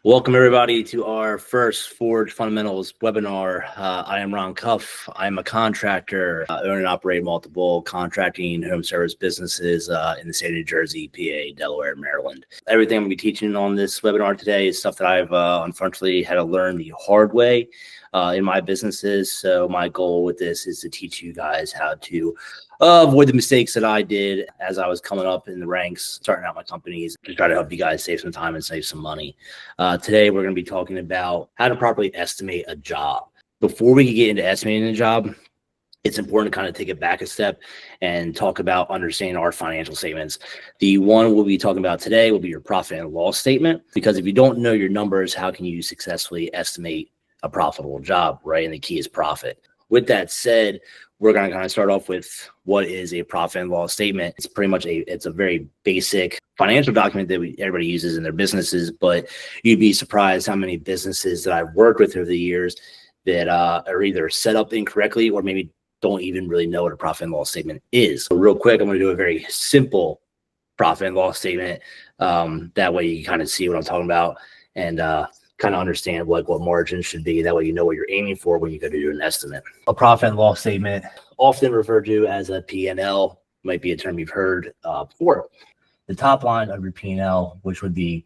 Welcome everybody to our first Forge Fundamentals webinar. I am Ron Cuff. I'm a contractor, own and operate multiple contracting home service businesses in the state of New Jersey, PA, Delaware, and Maryland. Everything I'm going to be teaching on this webinar today is stuff that I've unfortunately had to learn the hard way in my businesses. So my goal with this is to teach you guys how to avoid the mistakes that I did as I was coming up in the ranks, starting out my companies, to try to help you guys save some time and save some money. Today, we're going to be talking about how to properly estimate a job. Before we can get into estimating a job, it's important to kind of take it back a step and talk about understanding our financial statements. The one we'll be talking about today will be your profit and loss statement, because if you don't know your numbers, how can you successfully estimate a profitable job, right? And the key is profit. With that said, we're going to kind of start off with what is a profit and loss statement. It's pretty much it's a very basic financial document that everybody uses in their businesses, but you'd be surprised how many businesses that I've worked with over the years that are either set up incorrectly or maybe don't even really know what a profit and loss statement is. So real quick, I'm going to do a very simple profit and loss statement. That way you can kind of see what I'm talking about and kind of understand what margins should be. That way you know what you're aiming for when you go to do an estimate. A profit and loss statement, often referred to as a P&L, might be a term you've heard before. The top line of your P&L, which would be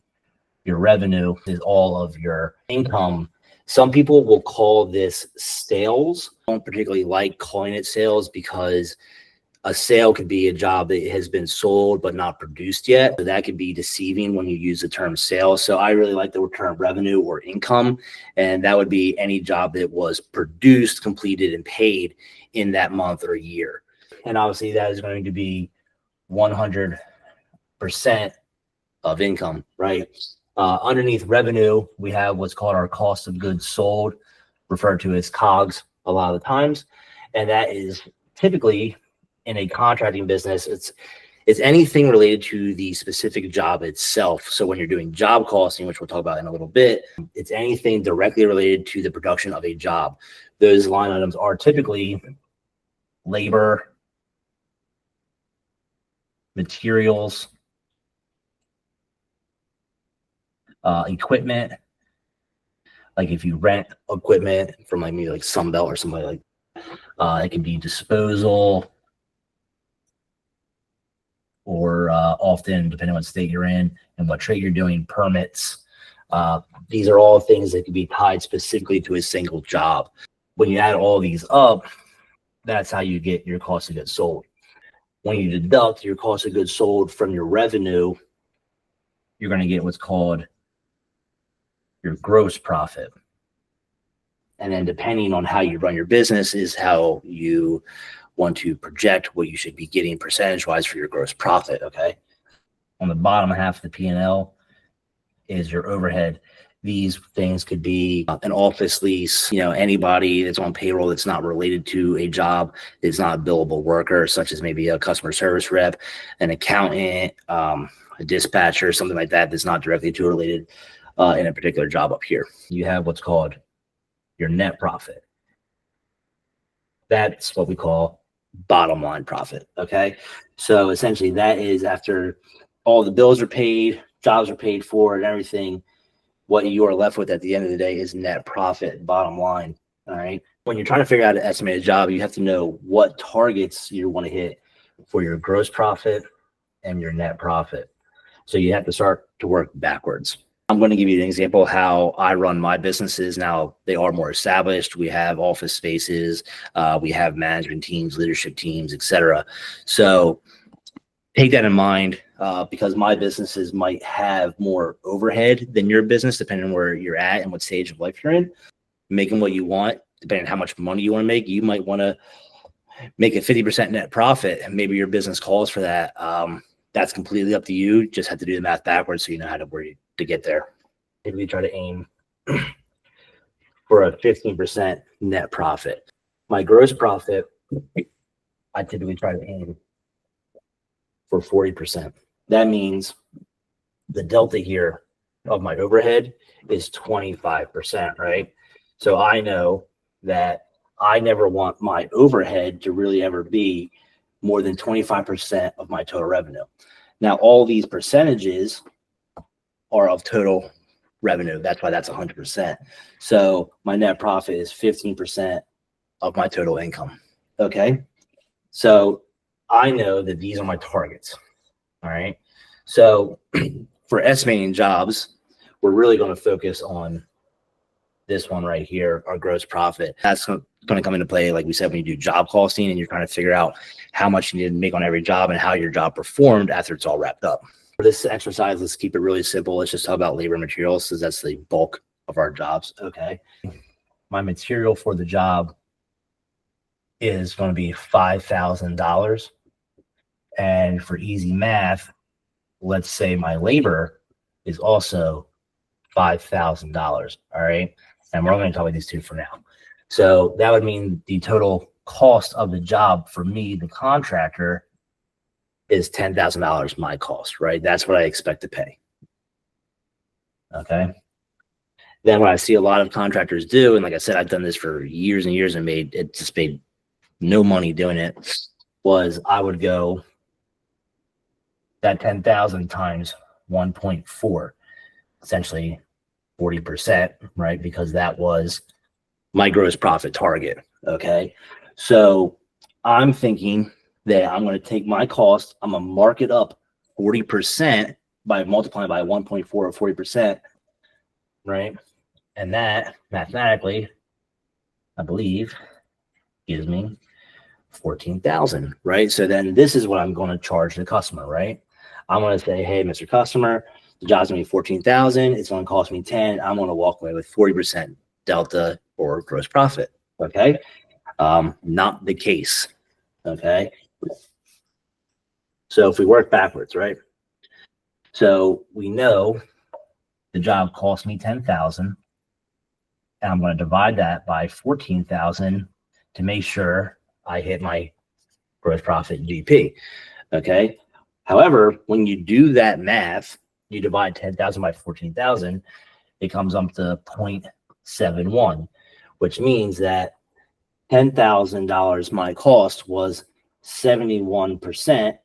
your revenue, is all of your income. Some people will call this sales. I don't particularly like calling it sales because a sale could be a job that has been sold but not produced yet. So that could be deceiving when you use the term sales. So I really like the term revenue or income, and that would be any job that was produced, completed, and paid in that month or year. And obviously that is going to be 100% of income, right? Underneath revenue, we have what's called our cost of goods sold, referred to as COGS a lot of the times. And that is typically, in a contracting business, it's anything related to the specific job itself. So when you're doing job costing, which we'll talk about in a little bit, it's anything directly related to the production of a job. Those line items are typically labor, materials, equipment. Like if you rent equipment from maybe like Sunbelt or somebody like it can be disposal, or often, depending on what state you're in and what trade you're doing, permits. These are all things that can be tied specifically to a single job. When you add all these up, that's how you get your cost of goods sold. When you deduct your cost of goods sold from your revenue, you're going to get what's called your gross profit. And then depending on how you run your business is how you want to project what you should be getting percentage-wise for your gross profit, okay? On the bottom half of the P&L is your overhead. These things could be an office lease, anybody that's on payroll that's not related to a job, that's not a billable worker, such as maybe a customer service rep, an accountant, a dispatcher, something like that that's not directly to related in a particular job up here. You have what's called your net profit. That's what we call bottom line profit. Okay. So essentially that is after all the bills are paid, jobs are paid for, and everything, what you are left with at the end of the day is net profit, bottom line. All right. When you're trying to figure out how to estimate a job, you have to know what targets you want to hit for your gross profit and your net profit. So you have to start to work backwards. I'm going to give you an example of how I run my businesses. Now, they are more established. We have office spaces. We have management teams, leadership teams, etc. So take that in mind because my businesses might have more overhead than your business, depending on where you're at and what stage of life you're in. Making what you want, depending on how much money you want to make. You might want to make a 50% net profit, and maybe your business calls for that. That's completely up to you. Just have to do the math backwards so you know how to get there. If we try to aim for a 15% net profit, my gross profit, I typically try to aim for 40%. That means the delta here of my overhead is 25%, right? So I know that I never want my overhead to really ever be more than 25% of my total revenue. Now, all these percentages are of total revenue. That's why that's 100%. So my net profit is 15% of my total income. Okay. So I know that these are my targets. All right. So for estimating jobs, we're really going to focus on this one right here, our gross profit. That's going to come into play, like we said, when you do job costing and you're trying to figure out how much you need to make on every job and how your job performed after it's all wrapped up. For this exercise, let's keep it really simple. Let's just talk about labor and materials, because that's the bulk of our jobs. Okay. My material for the job is going to be $5,000. And for easy math, let's say my labor is also $5,000. All right. And we're only going to talk about these two for now. So that would mean the total cost of the job for me, the contractor, is $10,000 my cost, right? That's what I expect to pay. Okay. Then what I see a lot of contractors do, and like I said, I've done this for years and years and just made no money doing it, was I would go that 10,000 times 1.4, essentially 40%, right? Because that was my gross profit target. Okay. So I'm thinking that I'm going to take my cost, I'm going to mark it up 40% by multiplying by 1.4 or 40%, right? And that mathematically, I believe, gives me 14,000, right? So then this is what I'm going to charge the customer, right? I'm going to say, hey, Mr. Customer, the job's going to be 14,000. It's going to cost me 10. I'm going to walk away with 40% delta or gross profit. Okay. Not the case. Okay. So if we work backwards, right? So we know the job cost me 10,000, and I'm going to divide that by 14,000 to make sure I hit my gross profit GP. Okay. However, when you do that math, you divide 10,000 by 14,000, it comes up to 0.71, which means that $10,000 my cost was 71%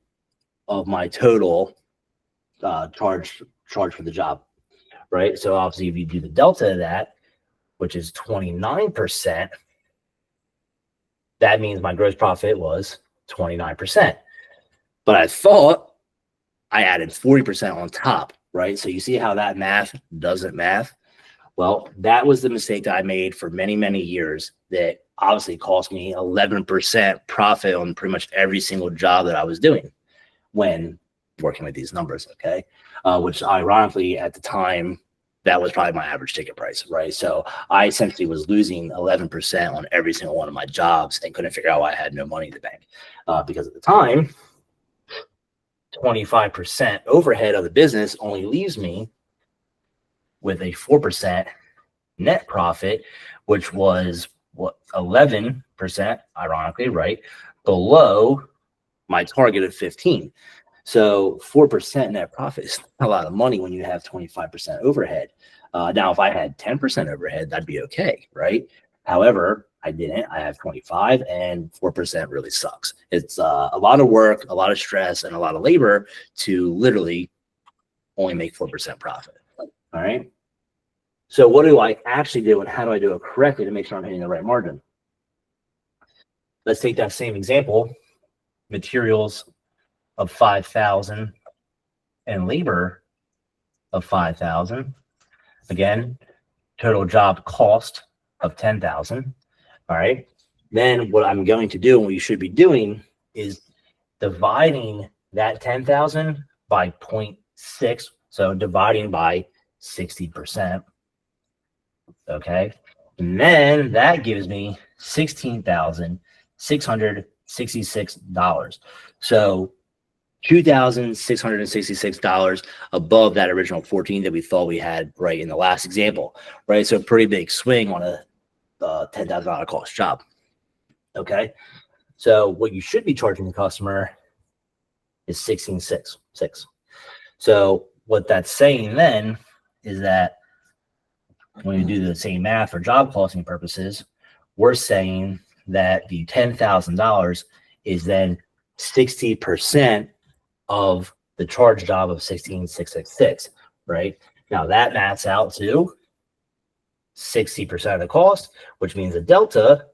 of my total charge for the job, right? So obviously, if you do the delta of that, which is 29%, that means my gross profit was 29%. But I thought I added 40% on top, right? So you see how that math doesn't math? Well, that was the mistake that I made for many, many years that obviously cost me 11% profit on pretty much every single job that I was doing when working with these numbers, okay? Which ironically at the time, that was probably my average ticket price, right? So I essentially was losing 11% on every single one of my jobs and couldn't figure out why I had no money in the bank. Because at the time, 25% overhead of the business only leaves me with a 4% net profit, which was what 11%, ironically, right, below my target of 15. So 4% net profit is a lot of money when you have 25% overhead. Now, if I had 10% overhead, that'd be okay, right? However, I didn't. I have 25, and 4% really sucks. It's a lot of work, a lot of stress, and a lot of labor to literally only make 4% profit. All right. So what do I actually do, and how do I do it correctly to make sure I'm hitting the right margin? Let's take that same example, materials of 5,000 and labor of 5,000. Again, total job cost of 10,000. All right. Then what I'm going to do, and what you should be doing, is dividing that 10,000 by 0.6. So dividing by 60%. Okay. And then that gives me $16,666. So $2,666 above that original 14 that we thought we had right in the last example, right? So a pretty big swing on a $10,000 cost job. Okay. So what you should be charging the customer is $16,666. So what that's saying then is that when you do the same math for job costing purposes, we're saying that the $10,000 is then 60% of the charge job of $16,666, right? Now that maths out to 60% of the cost, which means the delta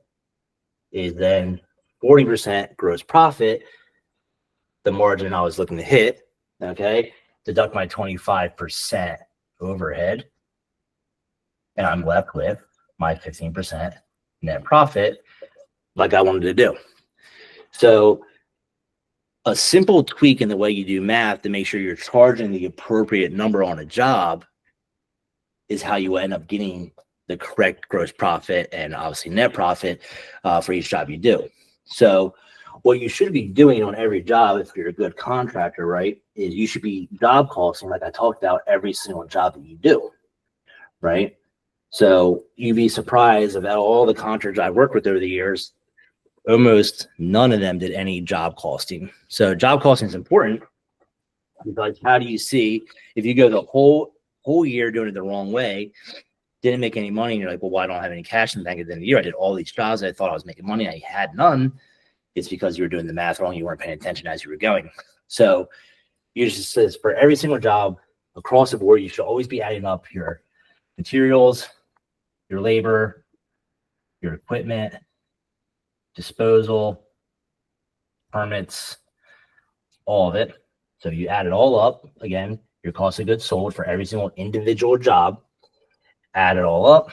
is then 40% gross profit, the margin I was looking to hit, okay? Deduct my 25% overhead, and I'm left with my 15% net profit like I wanted to do. So a simple tweak in the way you do math to make sure you're charging the appropriate number on a job is how you end up getting the correct gross profit and obviously net profit for each job you do. So what you should be doing on every job, if you're a good contractor, right, is you should be job costing, like I talked about, every single job that you do, right? So you'd be surprised about all the contractors I've worked with over the years, almost none of them did any job costing. So job costing is important because how do you see if you go the whole year doing it the wrong way, didn't make any money, and you're like, well, why don't I have any cash in the bank at the end of the year? I did all these jobs. I thought I was making money. I had none. It's because you were doing the math wrong. You weren't paying attention as you were going. So you just says for every single job across the board, you should always be adding up your materials, your labor, your equipment, disposal, permits, all of it. So you add it all up. Again, your cost of goods sold for every single individual job. Add it all up.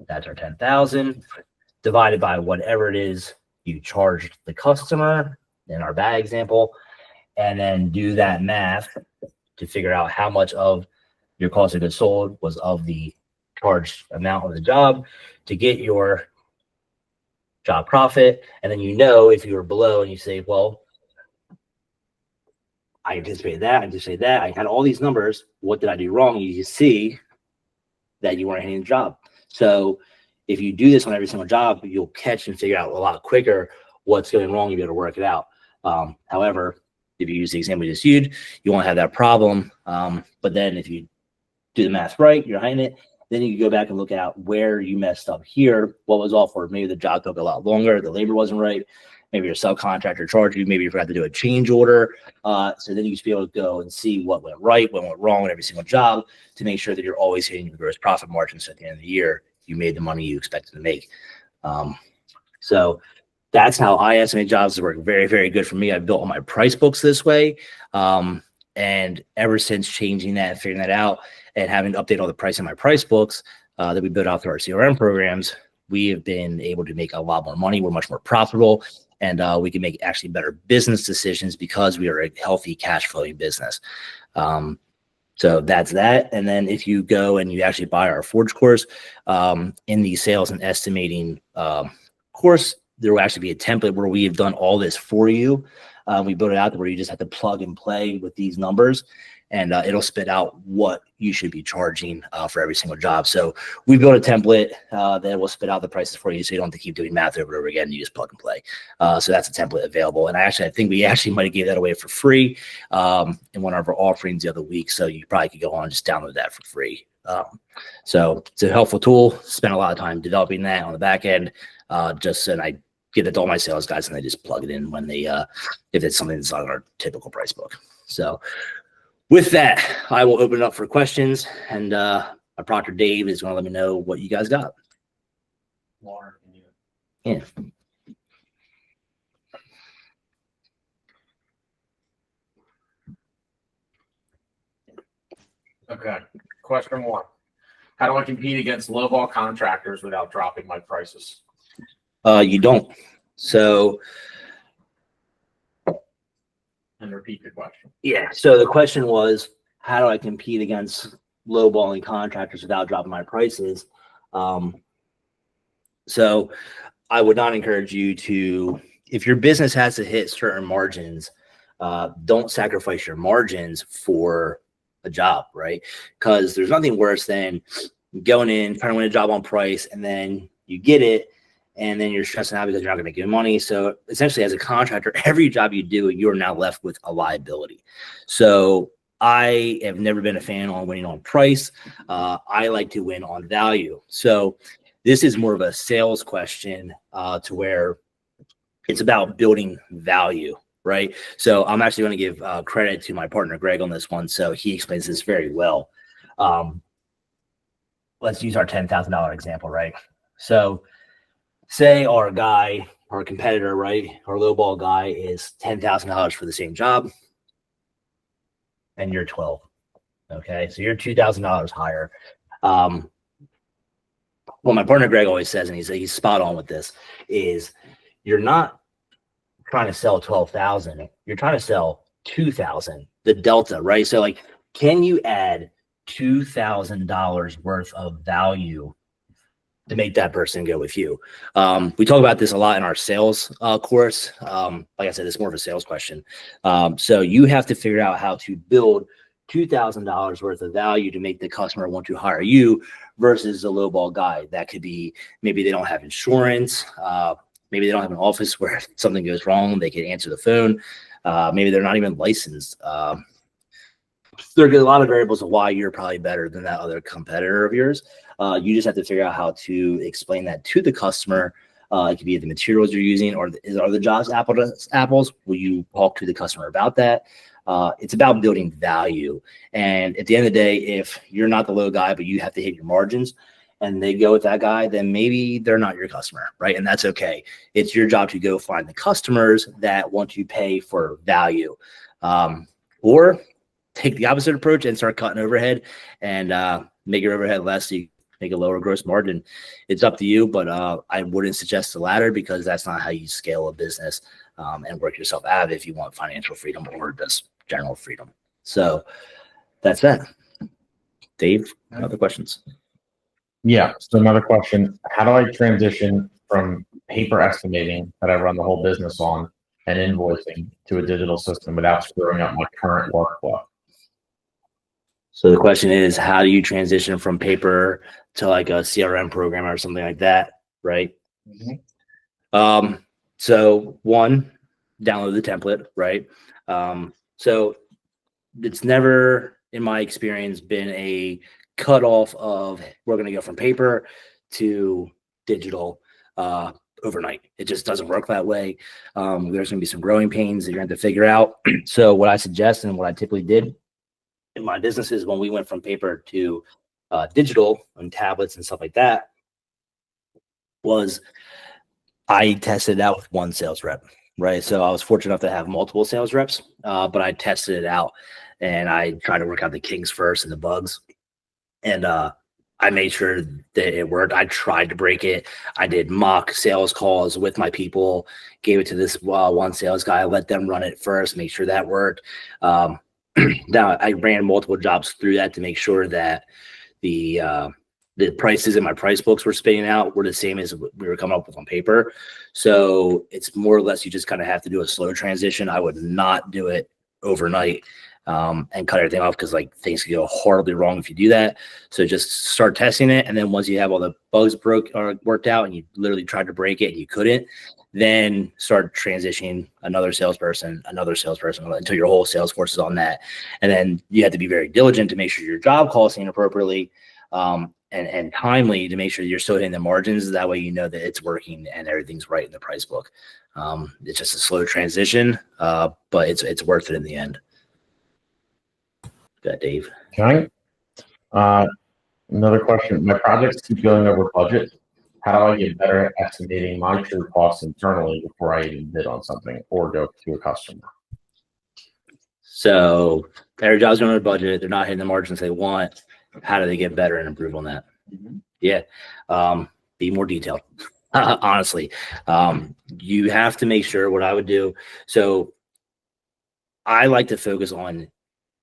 That's our 10,000 divided by whatever it is you charged the customer in our bag example, and then do that math to figure out how much of your cost of goods sold was of the charged amount of the job to get your job profit. And then if you were below and you say, well, I anticipated that, I had all these numbers, what did I do wrong? You see that you weren't hitting the job. So if you do this on every single job, you'll catch and figure out a lot quicker what's going wrong. You'll be able to work it out. However, if you use the example we just used, you won't have that problem. But then if you do the math right, you're hitting it, then you can go back and look at where you messed up here, what was off, or maybe the job took a lot longer, the labor wasn't right, maybe your subcontractor charged you, maybe you forgot to do a change order. So then you should be able to go and see what went right, what went wrong in every single job to make sure that you're always hitting your gross profit margin. So at the end of the year, you made the money you expected to make. So that's how I estimate jobs. It work very, very good for me. I built all my price books this way. And ever since changing that and figuring that out and having to update all the price in my price books that we built out through our CRM programs, we have been able to make a lot more money. We're much more profitable, and we can make actually better business decisions because we are a healthy cash flowing business. So that's that. And then if you go and you actually buy our Forge course, in the sales and estimating course, there will actually be a template where we have done all this for you. We built it out to where you just have to plug and play with these numbers, and it'll spit out what you should be charging for every single job. So we built a template that will spit out the prices for you, so you don't have to keep doing math over and over again. You just plug and play. So that's a template available. And I think we actually might have gave that away for free in one of our offerings the other week. So you probably could go on and just download that for free. So it's a helpful tool. Spent a lot of time developing that on the back end. And I give it to all my sales guys, and they just plug it in when they if it's something that's on our typical price book. So with that, I will open it up for questions, and my proctor Dave is going to let me know what you guys got. Water, can you? Yeah. Okay. Question one. How do I compete against lowball contractors without dropping my prices? You don't. So, And repeat the question. yeah. So the question was, how do I compete against lowballing contractors without dropping my prices? So I would not encourage you to, if your business has to hit certain margins, don't sacrifice your margins for a job, right? Because there's nothing worse than going in, trying to win a job on price, and then you get it, and then you're stressing out because you're not going to get money. So essentially, as a contractor, every job you do, you're now left with a liability. So I have never been a fan on winning on price. I like to win on value. So this is more of a sales question to where it's about building value, right? So I'm actually going to give credit to my partner, Greg, on this one. So he explains this very well. Let's use our $10,000 example, right? So say our guy, our competitor, right, our lowball guy is $10,000 for the same job, and you're 12. Okay, so you're $2,000 higher. What my partner Greg always says, and he's spot on with this, is you're not trying to sell 12,000, you're trying to sell 2,000, the delta, right? So like, can you add $2,000 worth of value to make that person go with you? We talk about this a lot in our sales course. Like I said, it's more of a sales question. So you have to figure out how to build $2,000 worth of value to make the customer want to hire you versus a lowball guy. That could be maybe they don't have insurance. Maybe they don't have an office where if something goes wrong, they can answer the phone. Maybe they're not even licensed. There are a lot of variables of why you're probably better than that other competitor of yours. You just have to figure out how to explain that to the customer. It could be the materials you're using, or are the jobs apples? Will you talk to the customer about that? It's about building value. And at the end of the day, if you're not the low guy, but you have to hit your margins and they go with that guy, then maybe they're not your customer, right? And that's okay. It's your job to go find the customers that want to pay for value. Or take the opposite approach and start cutting overhead and make your overhead less so you make a lower gross margin. It's up to you, but I wouldn't suggest the latter because that's not how you scale a business and work yourself out if you want financial freedom or just general freedom. So that's that. Dave, other questions? Yeah. So another question, how do I transition from paper estimating that I run the whole business on and invoicing to a digital system without screwing up my current workflow? So the question is, how do you transition from paper to like a CRM program or something like that, right? Mm-hmm. So one, download the template, right? So it's never, in my experience, been a cutoff of we're going to go from paper to digital overnight. It just doesn't work that way. There's going to be some growing pains that you're going to have to figure out. So what I suggest and what I typically did in my businesses when we went from paper to digital and tablets and stuff like that was I tested it out with one sales rep, right? So I was fortunate enough to have multiple sales reps, but I tested it out and I tried to work out the kinks first and the bugs. And I made sure that it worked. I tried to break it. I did mock sales calls with my people, gave it to this one sales guy, let them run it first, make sure that worked. Now I ran multiple jobs through that to make sure that the prices in my price books were spitting out were the same as we were coming up with on paper. So it's more or less you just kind of have to do a slow transition. I would not do it overnight and cut everything off because like things can go horribly wrong if you do that. So just start testing it, and then once you have all the bugs worked out and you literally tried to break it and you couldn't, then start transitioning another salesperson until your whole sales force is on that. And then you have to be very diligent to make sure your job calls in appropriately and timely to make sure you're still hitting the margins. That way you know that it's working and everything's right in the price book. It's just a slow transition, but it's worth it in the end. Got Dave. Okay. Another question. My projects keep going over budget. How do I get better at estimating my true costs internally before I even bid on something or go to a customer? So every job's going over budget. They're not hitting the margins they want. How do they get better and improve on that? Mm-hmm. Yeah. Be more detailed. Honestly, you have to make sure what I would do. So I like to focus on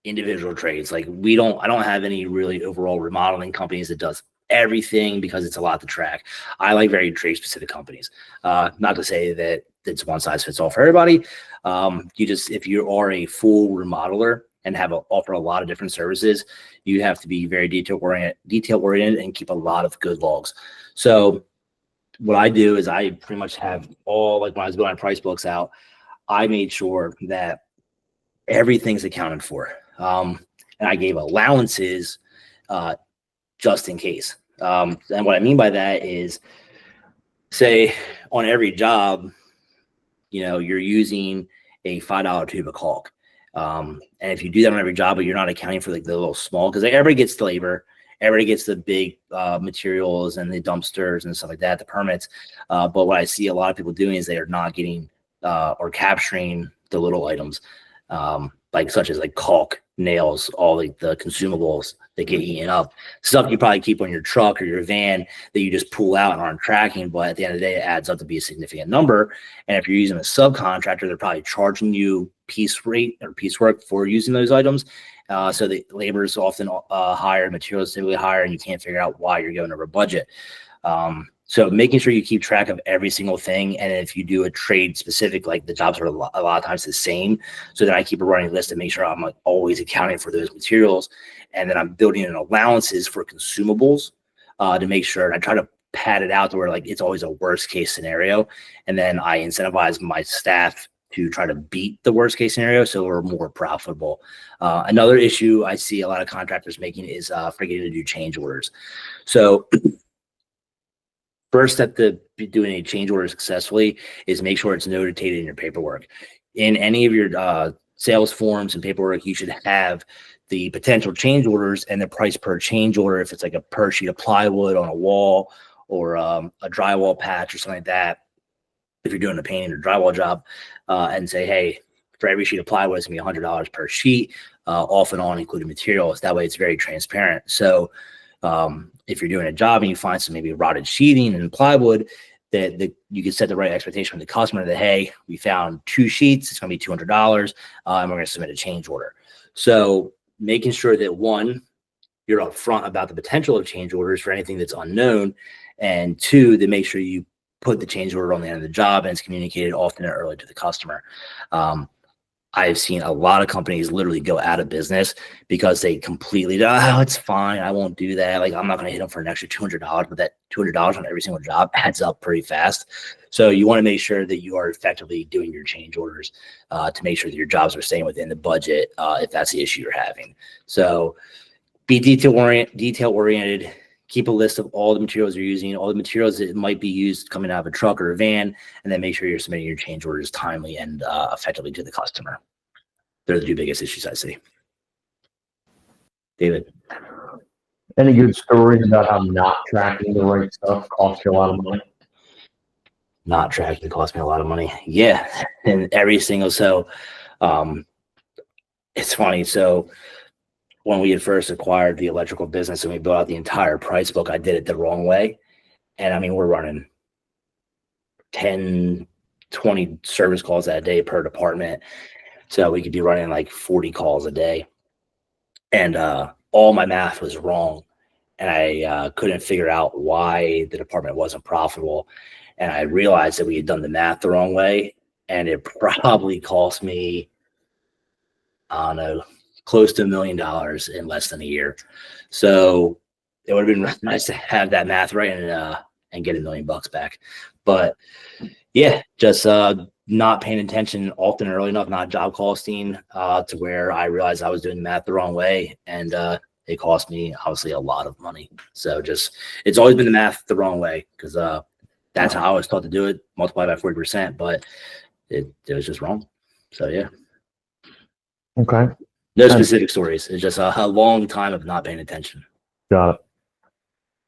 individual trades. Like I don't have any really overall remodeling companies that does everything because it's a lot to track. I like very trade specific companies. Not to say that it's one size fits all for everybody. If you are a full remodeler and offer a lot of different services, you have to be very detail oriented and keep a lot of good logs. So what I do is I pretty much have all, like when I was building price books out, I made sure that everything's accounted for. And I gave allowances just in case. And what I mean by that is, say on every job, you're using a $5 tube of caulk. And if you do that on every job, but you're not accounting for like the little small, because like, everybody gets the labor, everybody gets the big materials and the dumpsters and stuff like that, the permits. But what I see a lot of people doing is they are not getting or capturing the little items, like such as like caulk, nails, all like the consumables that get eaten up. Stuff you probably keep on your truck or your van that you just pull out and aren't tracking, but at the end of the day, it adds up to be a significant number. And if you're using a subcontractor, they're probably charging you piece rate or piecework for using those items. So the labor is often higher, materials typically higher, and you can't figure out why you're going over budget. So making sure you keep track of every single thing. And if you do a trade specific, like the jobs are a lot of times the same. So then I keep a running list to make sure I'm like always accounting for those materials. And then I'm building in allowances for consumables to make sure, and I try to pad it out to where like it's always a worst case scenario. And then I incentivize my staff to try to beat the worst case scenario so we're more profitable. Another issue I see a lot of contractors making is forgetting to do change orders. So first step to be doing a change order successfully is make sure it's notated in your paperwork. In any of your sales forms and paperwork, you should have the potential change orders and the price per change order. If it's like a per sheet of plywood on a wall or a drywall patch or something like that, if you're doing a painting or drywall job, and say, hey, for every sheet of plywood, it's gonna be $100 per sheet, off and on, including materials. That way it's very transparent. So if you're doing a job and you find some maybe rotted sheeting and plywood, that you can set the right expectation with the customer that, hey, we found 2 sheets, it's going to be $200, and we're going to submit a change order. So making sure that, one, you're upfront about the potential of change orders for anything that's unknown, and 2, to make sure you put the change order on the end of the job and it's communicated often and early to the customer. I've seen a lot of companies literally go out of business because they completely, oh, it's fine, I won't do that. Like, I'm not going to hit them for an extra $200, but that $200 on every single job adds up pretty fast. So you want to make sure that you are effectively doing your change orders to make sure that your jobs are staying within the budget if that's the issue you're having. So be detail oriented. Keep a list of all the materials you're using, all the materials that might be used coming out of a truck or a van, and then make sure you're submitting your change orders timely and effectively to the customer. They're the 2 biggest issues I see. David. Any good stories about how not tracking the right stuff costs you a lot of money? Not tracking cost me a lot of money. Yeah. And every single, so it's funny. So when we had first acquired the electrical business and we built out the entire price book, I did it the wrong way. And I mean, we're running 10, 20 service calls a day per department. So we could be running like 40 calls a day. And all my math was wrong. And I couldn't figure out why the department wasn't profitable. And I realized that we had done the math the wrong way. And it probably cost me, I don't know, close to $1 million in less than a year. So it would have been nice to have that math right and get $1 million back. But yeah, just not paying attention often early enough, not job costing to where I realized I was doing the math the wrong way. And it cost me obviously a lot of money. So just, it's always been the math the wrong way because that's how I was taught to do it, multiply by 40%, but it was just wrong. So yeah. Okay. No specific stories. It's just a long time of not paying attention. Got it.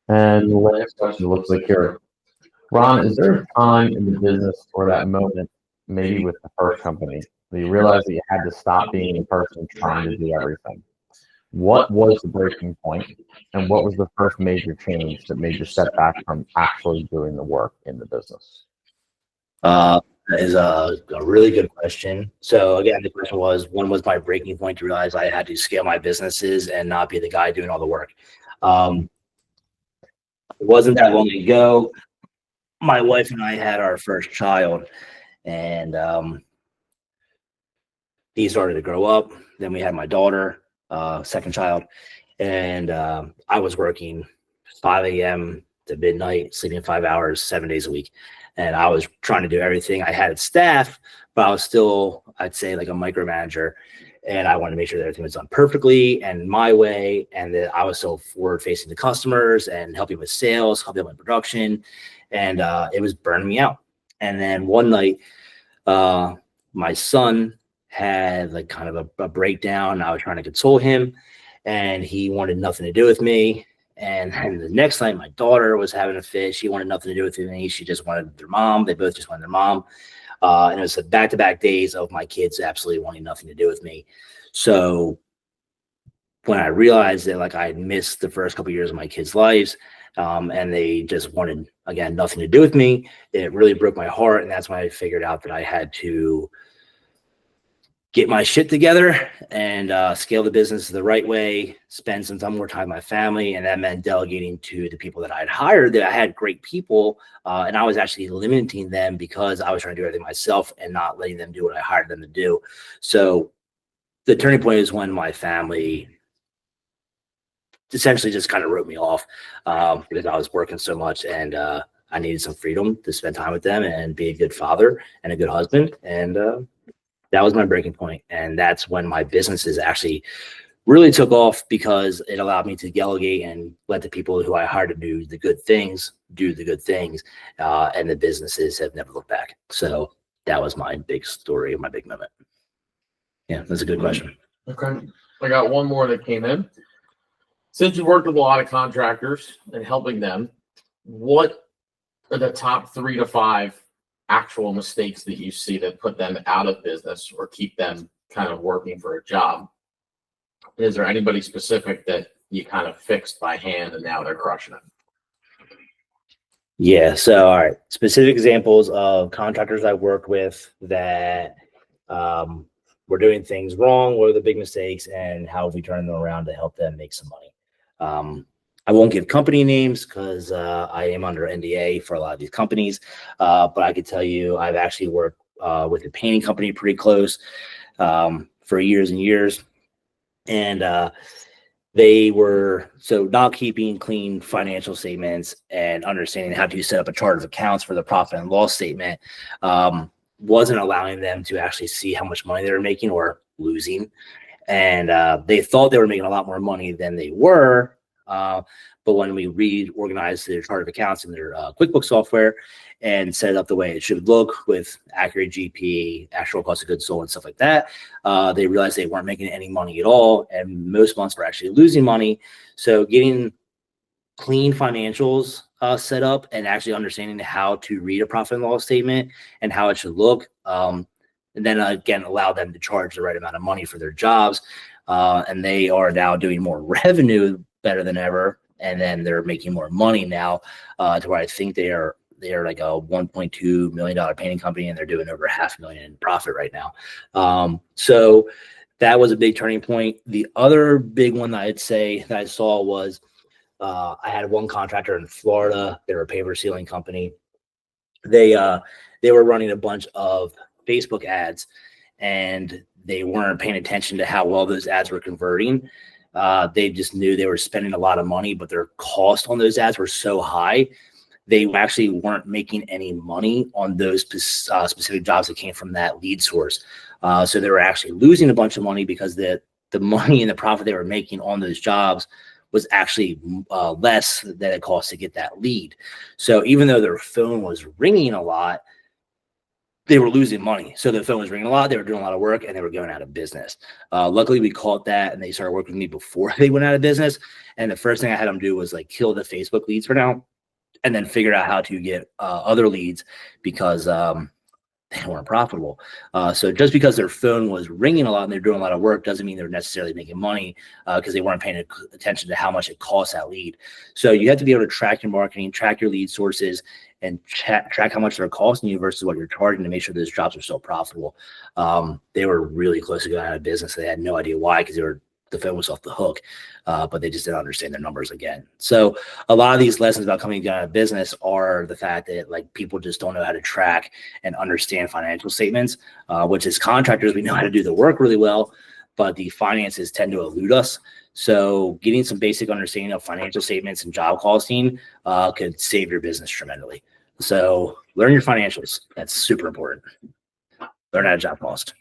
And the last question looks like here. Ron, is there a time in the business or that moment, maybe with the first company, that you realized that you had to stop being the person trying to do everything? What was the breaking point, and what was the first major change that made you step back from actually doing the work in the business? That is a really good question. So again, the question was, when was my breaking point to realize I had to scale my businesses and not be the guy doing all the work? It wasn't that long ago. My wife and I had our first child, and he started to grow up. Then we had my daughter, second child, and I was working 5 a.m. to midnight, sleeping 5 hours, 7 days a week. And I was trying to do everything. I had staff, but I was still, I'd say, like a micromanager. And I wanted to make sure that everything was done perfectly and my way, and that I was so forward facing the customers and helping with sales, helping with production. And it was burning me out. And then one night, my son had like kind of a breakdown. I was trying to console him, and he wanted nothing to do with me. And then the next night, my daughter was having a fit. She wanted nothing to do with me. She just wanted their mom. They both just wanted their mom. And it was the back-to-back days of my kids absolutely wanting nothing to do with me. So when I realized that like I had missed the first couple of years of my kids' lives, and they just wanted, again, nothing to do with me, it really broke my heart. And that's when I figured out that I had to get my shit together and scale the business the right way, spend some time more time with my family. And that meant delegating to the people that I'd hired. That I had great people, and I was actually limiting them because I was trying to do everything myself and not letting them do what I hired them to do. So the turning point is when my family essentially just kind of wrote me off, because I was working so much, and I needed some freedom to spend time with them and be a good father and a good husband. And that was my breaking point. And that's when my businesses actually really took off, because it allowed me to delegate and let the people who I hired to do the good things. And the businesses have never looked back. So that was my big story, my big moment. Yeah, that's a good question. Okay. I got one more that came in. Since you worked with a lot of contractors and helping them, what are the top 3 to 5 actual mistakes that you see that put them out of business or keep them kind of working for a job? Is there anybody specific that you kind of fixed by hand and now they're crushing it? Yeah. So, all right. Specific examples of contractors I worked with that were doing things wrong. What are the big mistakes, and how have we turned them around to help them make some money? I won't give company names because I am under NDA for a lot of these companies. But I could tell you I've actually worked with a painting company pretty close for years and years. And they were not keeping clean financial statements and understanding how to set up a chart of accounts for the profit and loss statement wasn't allowing them to actually see how much money they were making or losing. And they thought they were making a lot more money than they were. But when we reorganized their chart of accounts in their QuickBooks software and set it up the way it should look with accurate GP, actual cost of goods sold, and stuff like that, they realized they weren't making any money at all. And most months were actually losing money. So getting clean financials set up and actually understanding how to read a profit and loss statement and how it should look. And then again, allow them to charge the right amount of money for their jobs. And they are now doing more revenue better than ever. And then they're making more money now to where I think they are like a $1.2 million painting company, and they're doing over $500,000 in profit right now. So that was a big turning point. The other big one that I'd say that I saw was I had one contractor in Florida. They were a paper sealing company. They were running a bunch of Facebook ads, and they weren't paying attention to how well those ads were converting. They just knew they were spending a lot of money, but their cost on those ads were so high, they actually weren't making any money on those specific jobs that came from that lead source. So they were actually losing a bunch of money because the money and the profit they were making on those jobs was actually less than it cost to get that lead. So even though their phone was ringing a lot, they were losing money. So the phone was ringing a lot. They were doing a lot of work, and they were going out of business. Luckily, we caught that, and they started working with me before they went out of business. And the first thing I had them do was like kill the Facebook leads for now, and then figure out how to get other leads because they weren't profitable. So just because their phone was ringing a lot and they're doing a lot of work doesn't mean they're necessarily making money because they weren't paying attention to how much it costs that lead. So you have to be able to track your marketing, track your lead sources, and track how much they're costing you versus what you're charging to make sure those jobs are still profitable. They were really close to going out of business. They had no idea why, because the phone was off the hook, but they just didn't understand their numbers again. So a lot of these lessons about coming out of business are the fact that like people just don't know how to track and understand financial statements, which as contractors, we know how to do the work really well, but the finances tend to elude us. So getting some basic understanding of financial statements and job costing could save your business tremendously. So learn your financials. That's super important. Learn how to job cost.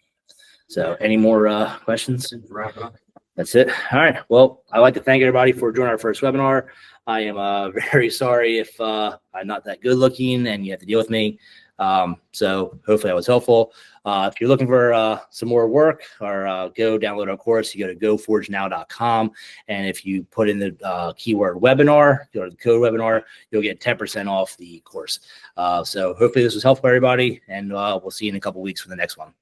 So any more questions? Wrap it up. That's it. All right. Well, I'd like to thank everybody for joining our first webinar. I am very sorry if I'm not that good looking and you have to deal with me. So hopefully that was helpful. If you're looking for some more work or go download our course, you go to goforgenow.com. And if you put in the keyword webinar, go to the code webinar, you'll get 10% off the course. So hopefully this was helpful for everybody, and we'll see you in a couple weeks for the next one.